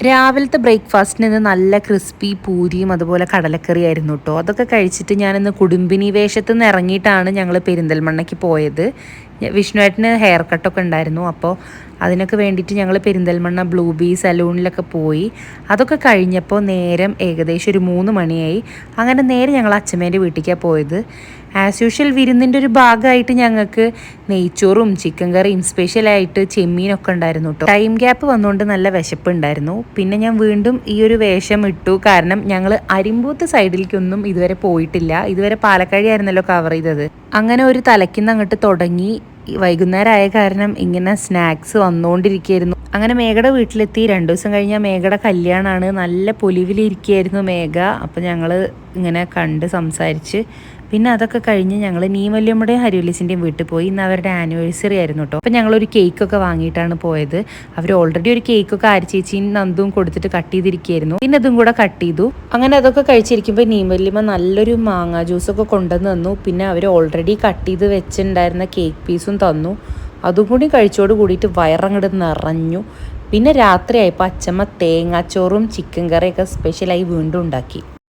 രാവിലത്തെ ബ്രേക്ക്ഫാസ്റ്റിന് ഇന്ന് നല്ല ക്രിസ്പി പൂരിയും അതുപോലെ കടലക്കറിയായിരുന്നു കേട്ടോ. അതൊക്കെ കഴിച്ചിട്ട് ഞാനിന്ന് കുടുംബിനി വേഷത്തിൽ നിന്ന് ഇറങ്ങിയിട്ടാണ് ഞങ്ങൾ പെരിന്തൽമണ്ണയ്ക്ക് പോയത്. വിഷ്ണുവേട്ടന് ഹെയർ കട്ടൊക്കെ ഉണ്ടായിരുന്നു. അപ്പോൾ അതിനൊക്കെ വേണ്ടിയിട്ട് ഞങ്ങൾ പെരിന്തൽമണ്ണ ബ്ലൂബി സലൂണിലൊക്കെ പോയി. അതൊക്കെ കഴിഞ്ഞപ്പോൾ നേരം ഏകദേശം ഒരു 3 മണിയായി. അങ്ങനെ നേരെ ഞങ്ങൾ അച്ഛമ്മേൻ്റെ വീട്ടിലേക്കാണ് പോയത്. ആസ് യൂഷ്വൽ വിരുന്നിൻ്റെ ഒരു ഭാഗമായിട്ട് ഞങ്ങൾക്ക് നെയ്ച്ചോറും ചിക്കൻ കറിയും സ്പെഷ്യലായിട്ട് ചെമ്മീനൊക്കെ ഉണ്ടായിരുന്നു കേട്ടോ. ടൈം ഗ്യാപ്പ് വന്നുകൊണ്ട് നല്ല വിശപ്പുണ്ടായിരുന്നു. പിന്നെ ഞാൻ വീണ്ടും ഈ ഒരു വേഷം ഇട്ടു. കാരണം ഞങ്ങൾ അരിമ്പൂത്ത് സൈഡിലേക്കൊന്നും ഇതുവരെ പോയിട്ടില്ല. ഇതുവരെ പാലക്കാട് ആയിരുന്നല്ലോ കവർ ചെയ്തത്. അങ്ങനെ ഒരു തലയ്ക്കുന്ന അങ്ങോട്ട് തുടങ്ങി. വൈകുന്നേരമായ കാരണം ഇങ്ങനെ സ്നാക്സ് വന്നുകൊണ്ടിരിക്കുകയായിരുന്നു. അങ്ങനെ മേഘയുടെ വീട്ടിലെത്തി. 2 ദിവസം കഴിഞ്ഞാൽ മേഘയുടെ കല്യാണമാണ്. നല്ല പൊലിവിലിരിക്കുകയായിരുന്നു മേഘ. അപ്പോൾ ഞങ്ങൾ ഇങ്ങനെ കണ്ട് സംസാരിച്ച് പിന്നെ അതൊക്കെ കഴിഞ്ഞ് ഞങ്ങൾ നീമല്യമ്മയുടെയും ഹരിവലിസിൻ്റെയും വീട്ടിൽ പോയി. ഇന്ന് അവരുടെ ആനിവേഴ്സറി ആയിരുന്നു കേട്ടോ. അപ്പോൾ ഞങ്ങളൊരു കേക്കൊക്കെ വാങ്ങിയിട്ടാണ് പോയത്. അവർ ഓൾറെഡി ഒരു കേക്കൊക്കെ ആര്യച്ചേച്ചിയും നന്ദും കൊടുത്തിട്ട് കട്ട് ചെയ്തിരിക്കുകയായിരുന്നു. പിന്നെ അതും കൂടെ കട്ട് ചെയ്തു. അങ്ങനെ അതൊക്കെ കഴിച്ചിരിക്കുമ്പോൾ നീമല്യമ്മ നല്ലൊരു മാങ്ങ ജ്യൂസൊക്കെ കൊണ്ടുവന്ന് തന്നു. പിന്നെ അവർ ഓൾറെഡി കട്ട് ചെയ്ത് വെച്ചിട്ടുണ്ടായിരുന്ന കേക്ക് പീസും തന്നു. അതും കൂടി കഴിച്ചോട് കൂടിയിട്ട് വയറങ്ങോട്ട് നിറഞ്ഞു. പിന്നെ രാത്രിയായപ്പോൾ അച്ചമ്മ തേങ്ങാച്ചോറും ചിക്കൻ കറിയൊക്കെ സ്പെഷ്യലായി വീണ്ടും ഉണ്ടാക്കി.